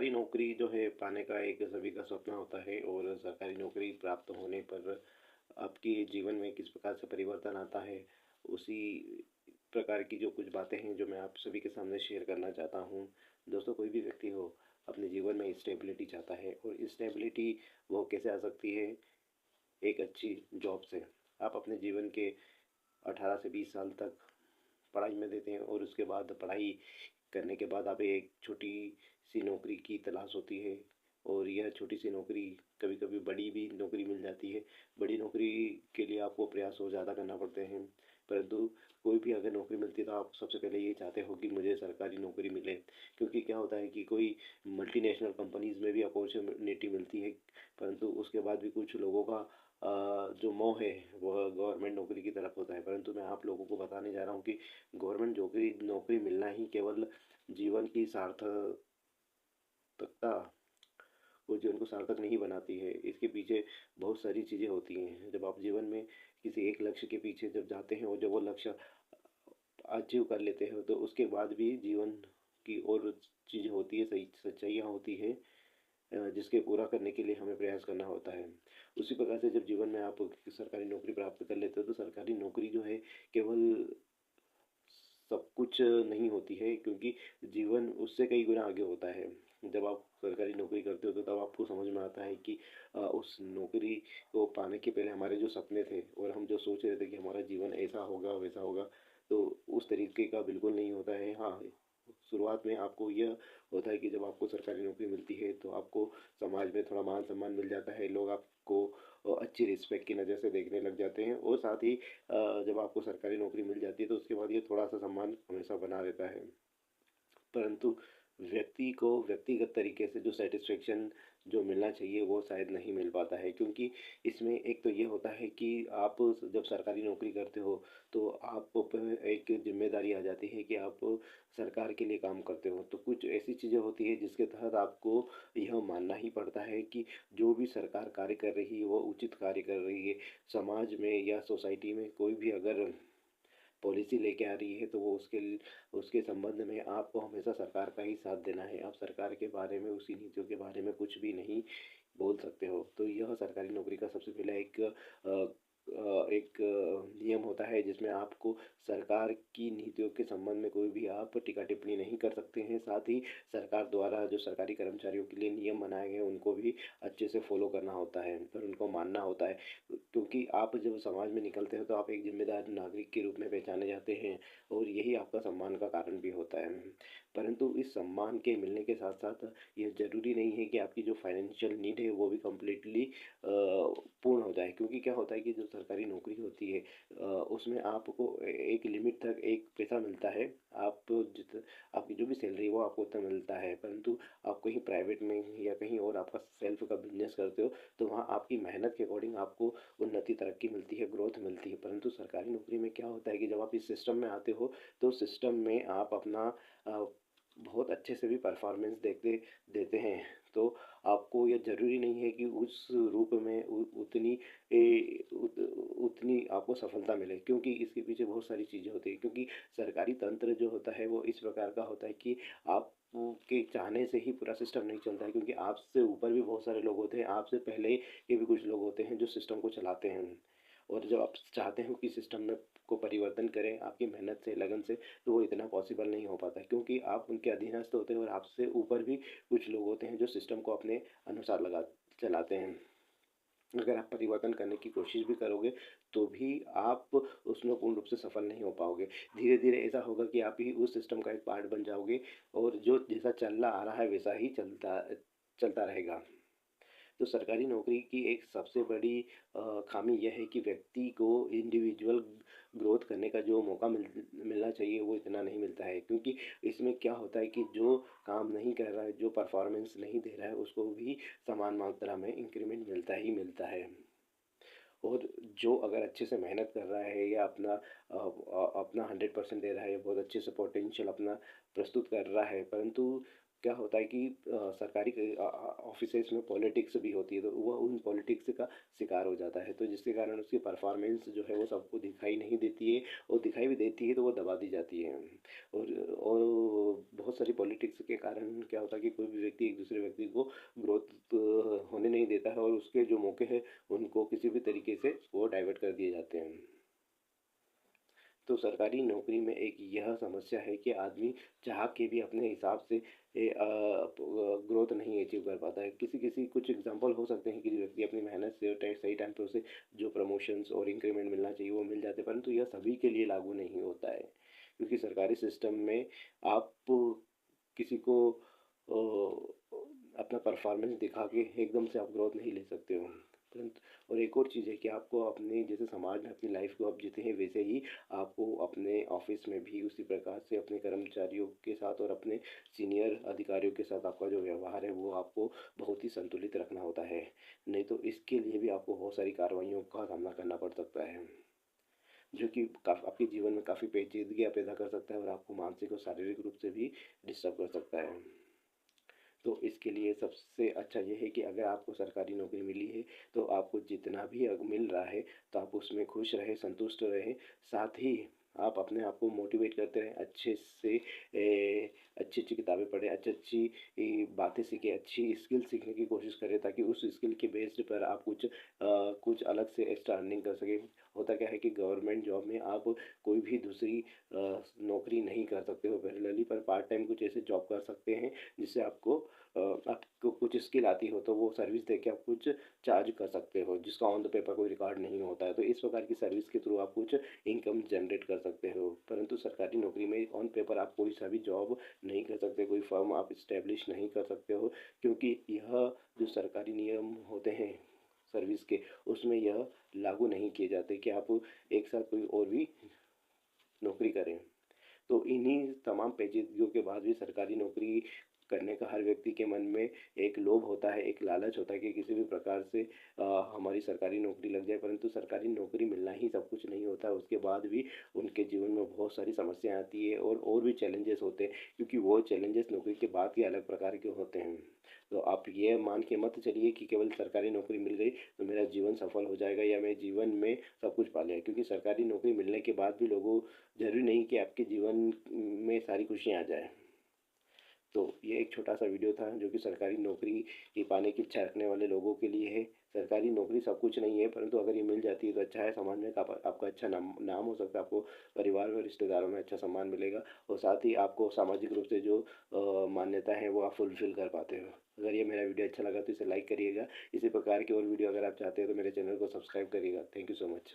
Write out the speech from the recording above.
सरकारी नौकरी जो है पाने का एक सभी का सपना होता है और सरकारी नौकरी प्राप्त होने पर आपके जीवन में किस प्रकार से परिवर्तन आता है, उसी प्रकार की जो कुछ बातें हैं जो मैं आप सभी के सामने शेयर करना चाहता हूँ। दोस्तों, कोई भी व्यक्ति हो अपने जीवन में स्टेबिलिटी चाहता है और स्टेबिलिटी वो कैसे आ सकती है? एक अच्छी जॉब से। आप अपने जीवन के 18 से 20 साल तक पढ़ाई में देते हैं और उसके बाद पढ़ाई करने के बाद आप एक छोटी सी नौकरी की तलाश होती है और यह छोटी सी नौकरी कभी कभी बड़ी भी नौकरी मिल जाती है। बड़ी नौकरी के लिए आपको प्रयास और ज़्यादा करना पड़ते हैं, परंतु कोई भी अगर नौकरी मिलती है तो आप सबसे पहले ये चाहते हो कि मुझे सरकारी नौकरी मिले। क्योंकि क्या होता है कि कोई मल्टीनेशनल कंपनीज में भी अपॉर्चुनिटी मिलती है, परंतु उसके बाद भी कुछ लोगों का जो मोह है वह गवर्नमेंट नौकरी की तरफ होता है। परंतु मैं आप लोगों को बताने जा रहा हूँ कि गवर्नमेंट नौकरी नौकरी मिलना ही केवल जीवन की सार्थकता वो जीवन को सार्थक नहीं बनाती है। इसके पीछे बहुत सारी चीज़ें होती हैं। जब आप जीवन में किसी एक लक्ष्य के पीछे जब जाते हैं और जब वो लक्ष्य अचीव कर लेते हो तो उसके बाद भी जीवन की और चीज़ें होती है, सही सच्चाइयाँ होती है, जिसके पूरा करने के लिए हमें प्रयास करना होता है। उसी प्रकार से जब जीवन में आप सरकारी नौकरी प्राप्त कर लेते हो तो सरकारी नौकरी जो है केवल सब कुछ नहीं होती है, क्योंकि जीवन उससे कई गुना आगे होता है। जब आप सरकारी नौकरी करते हो तो तब आपको समझ में आता है कि उस नौकरी को पाने के पहले हमारे जो सपने थे और हम जो सोच रहे थे कि हमारा जीवन ऐसा होगा वैसा होगा, तो उस तरीके का बिल्कुल नहीं होता है। हाँ, शुरुआत में आपको यह होता है कि जब आपको सरकारी नौकरी मिलती है तो आपको समाज में थोड़ा मान सम्मान मिल जाता है, लोग आपको अच्छी रिस्पेक्ट की नज़र से देखने लग जाते हैं और साथ ही जब आपको सरकारी नौकरी मिल जाती है तो उसके बाद ये थोड़ा सा सम्मान हमेशा बना रहता है। परंतु व्यक्ति को व्यक्तिगत तरीके से जो सेटिस्फेक्शन जो मिलना चाहिए वो शायद नहीं मिल पाता है, क्योंकि इसमें एक तो ये होता है कि आप जब सरकारी नौकरी करते हो तो आप पर एक जिम्मेदारी आ जाती है कि आप सरकार के लिए काम करते हो। तो कुछ ऐसी चीज़ें होती है जिसके तहत आपको यह मानना ही पड़ता है कि जो भी सरकार कार्य कर रही है वो उचित कार्य कर रही है। समाज में या सोसाइटी में कोई भी अगर पॉलिसी लेके आ रही है तो वो उसके संबंध में आपको हमेशा सरकार का ही साथ देना है। आप सरकार के बारे में, उसकी नीतियों के बारे में कुछ भी नहीं बोल सकते हो। तो यह सरकारी नौकरी का सबसे पहला नियम होता है जिसमें आपको सरकार की नीतियों के संबंध में कोई भी आप टीका टिप्पणी नहीं कर सकते हैं। साथ ही सरकार द्वारा जो सरकारी कर्मचारियों के लिए नियम बनाए गए हैं उनको भी अच्छे से फॉलो करना होता है और उनको मानना होता है, क्योंकि आप जब समाज में निकलते हो तो आप एक जिम्मेदार नागरिक के रूप में पहचाने जाते हैं और यही आपका सम्मान का कारण भी होता है। परंतु इस सम्मान के मिलने के साथ साथ ये ज़रूरी नहीं है कि आपकी जो फाइनेंशियल नीड है वो भी कम्प्लीटली पूर्ण हो जाए, क्योंकि क्या होता है कि जो सरकारी नौकरी होती है उसमें आपको एक लिमिट तक एक पैसा मिलता है। आप जित आपकी जो भी सैलरी है वो आपको उतना मिलता है, परंतु आप कहीं प्राइवेट में या कहीं और आपका सेल्फ का बिजनेस करते हो तो वहाँ आपकी मेहनत के अकॉर्डिंग आपको उन्नति, तरक्की मिलती है, ग्रोथ मिलती है। परंतु सरकारी नौकरी में क्या होता है कि जब आप इस सिस्टम में आते हो तो सिस्टम में आप अपना बहुत अच्छे से भी परफॉर्मेंस देखते देते हैं, तो आपको यह ज़रूरी नहीं है कि उस रूप में उतनी आपको सफलता मिले, क्योंकि इसके पीछे बहुत सारी चीज़ें होती हैं। क्योंकि सरकारी तंत्र जो होता है वो इस प्रकार का होता है कि आप के चाहने से ही पूरा सिस्टम नहीं चलता है, क्योंकि आपसे ऊपर भी बहुत सारे लोग होते हैं, आपसे पहले के भी कुछ लोग होते हैं जो सिस्टम को चलाते हैं। और जब आप चाहते हो कि सिस्टम में को परिवर्तन करें आपकी मेहनत से, लगन से, तो वो इतना पॉसिबल नहीं हो पाता, क्योंकि आप उनके अधीनस्थ होते हैं और आपसे ऊपर भी कुछ लोग होते हैं जो सिस्टम को अपने अनुसार लगा चलाते हैं। अगर आप परिवर्तन करने की कोशिश भी करोगे तो भी आप उसमें पूर्ण रूप से सफल नहीं हो पाओगे। धीरे धीरे ऐसा होगा कि आप ही उस सिस्टम का एक पार्ट बन जाओगे और जो जैसा चल आ रहा है वैसा ही चलता चलता रहेगा। तो सरकारी नौकरी की एक सबसे बड़ी खामी यह है कि व्यक्ति को इंडिविजुअल ग्रोथ करने का जो मौका मिलना चाहिए वो इतना नहीं मिलता है, क्योंकि इसमें क्या होता है कि जो काम नहीं कर रहा है, जो परफॉर्मेंस नहीं दे रहा है, उसको भी समान मात्रा में इंक्रीमेंट मिलता ही मिलता है। और जो अगर अच्छे से मेहनत कर रहा है या अपना 100% दे रहा है, बहुत अच्छे से पोटेंशियल अपना प्रस्तुत कर रहा है, परंतु क्या होता है कि सरकारी ऑफिसेज में पॉलिटिक्स भी होती है, तो वह उन पॉलिटिक्स का शिकार हो जाता है, तो जिसके कारण उसकी परफॉर्मेंस जो है वो सबको दिखाई नहीं देती है, और दिखाई भी देती है तो वो दबा दी जाती है। और बहुत सारी पॉलिटिक्स के कारण क्या होता है कि कोई भी व्यक्ति एक दूसरे व्यक्ति को ग्रोथ होने नहीं देता है, और उसके जो मौके हैं उनको किसी भी तरीके से वो डाइवर्ट कर दिए जाते हैं। तो सरकारी नौकरी में एक यह समस्या है कि आदमी चाह के भी अपने हिसाब से ग्रोथ नहीं अचीव कर पाता है। किसी किसी कुछ एग्जांपल हो सकते हैं कि व्यक्ति अपनी मेहनत से और सही टाइम पे उसे जो प्रमोशंस और इंक्रीमेंट मिलना चाहिए वो मिल जाते हैं, परंतु यह सभी के लिए लागू नहीं होता है, क्योंकि सरकारी सिस्टम में आप किसी को अपना परफॉर्मेंस दिखा के एकदम से आप ग्रोथ नहीं ले सकते हो। परंतु और एक और चीज़ है कि आपको अपने जैसे समाज में अपनी लाइफ को आप जीते हैं, वैसे ही आपको अपने ऑफिस में भी उसी प्रकार से अपने कर्मचारियों के साथ और अपने सीनियर अधिकारियों के साथ आपका जो व्यवहार है वो आपको बहुत ही संतुलित रखना होता है। नहीं तो इसके लिए भी आपको बहुत सारी कार्रवाइयों का सामना करना पड़ सकता है, जो कि आपके जीवन में काफ़ी पेचीदगियाँ पैदा कर सकता है और आपको मानसिक और शारीरिक रूप से भी डिस्टर्ब कर सकता है। तो इसके लिए सबसे अच्छा ये है कि अगर आपको सरकारी नौकरी मिली है, तो आपको जितना भी मिल रहा है तो आप उसमें खुश रहें, संतुष्ट रहें। साथ ही आप अपने आप को मोटिवेट करते रहें, अच्छे से अच्छी अच्छी किताबें पढ़ें, अच्छी अच्छी बातें सीखें, अच्छी स्किल सीखने की कोशिश करें, ताकि उस स्किल के बेस्ड पर आप कुछ अलग से एक्स्ट्रा अर्निंग कर सकें। होता क्या है कि गवर्नमेंट जॉब में आप कोई भी दूसरी नौकरी नहीं कर सकते हो पैरेलली, पर पार्ट टाइम कुछ ऐसे जॉब कर सकते हैं जिससे आपको कुछ स्किल आती हो, तो वो सर्विस देके आप कुछ चार्ज कर सकते हो, जिसका ऑन द पेपर कोई रिकॉर्ड नहीं होता है। तो इस प्रकार की सर्विस के थ्रू आप कुछ इनकम जनरेट कर सकते हो। परंतु सरकारी नौकरी में ऑन पेपर आप कोई सा भी जॉब नहीं कर सकते, कोई फर्म आप इस्टेब्लिश नहीं कर सकते हो, क्योंकि यह जो सरकारी नियम होते हैं सर्विस के, उसमें यह लागू नहीं किए जाते कि आप एक साथ कोई और भी नौकरी करें। तो इन्हीं तमाम पेचीदगियों के बाद भी सरकारी नौकरी करने का हर व्यक्ति के मन में एक लोभ होता है, एक लालच होता है कि किसी भी प्रकार से हमारी सरकारी नौकरी लग जाए। परंतु सरकारी नौकरी मिलना ही सब कुछ नहीं होता है, उसके बाद भी उनके जीवन में बहुत सारी समस्याएं आती है और भी चैलेंजेस होते हैं, क्योंकि वो चैलेंजेस नौकरी के बाद के अलग प्रकार के होते हैं। तो आप ये मान के मत चलिए कि केवल सरकारी नौकरी मिल गई तो मेरा जीवन सफल हो जाएगा या मैं जीवन में सब कुछ पा लिया, क्योंकि सरकारी नौकरी मिलने के बाद भी लोगों ज़रूरी नहीं कि आपके जीवन में सारी खुशियाँ आ जाए। तो ये एक छोटा सा वीडियो था जो कि सरकारी नौकरी की पाने की इच्छा रखने वाले लोगों के लिए है। सरकारी नौकरी सब कुछ नहीं है, परंतु अगर ये मिल जाती है तो अच्छा है, समाज में आपका अच्छा नाम हो सकता है, आपको परिवार में रिश्तेदारों में अच्छा सम्मान मिलेगा, और साथ ही आपको सामाजिक रूप से जो मान्यता है वो आप फुलफिल कर पाते हो। अगर ये मेरा वीडियो अच्छा लगा तो इसे लाइक करिएगा। इसी प्रकार की और वीडियो अगर आप चाहते हो तो मेरे चैनल को सब्सक्राइब करिएगा। Thank you so much.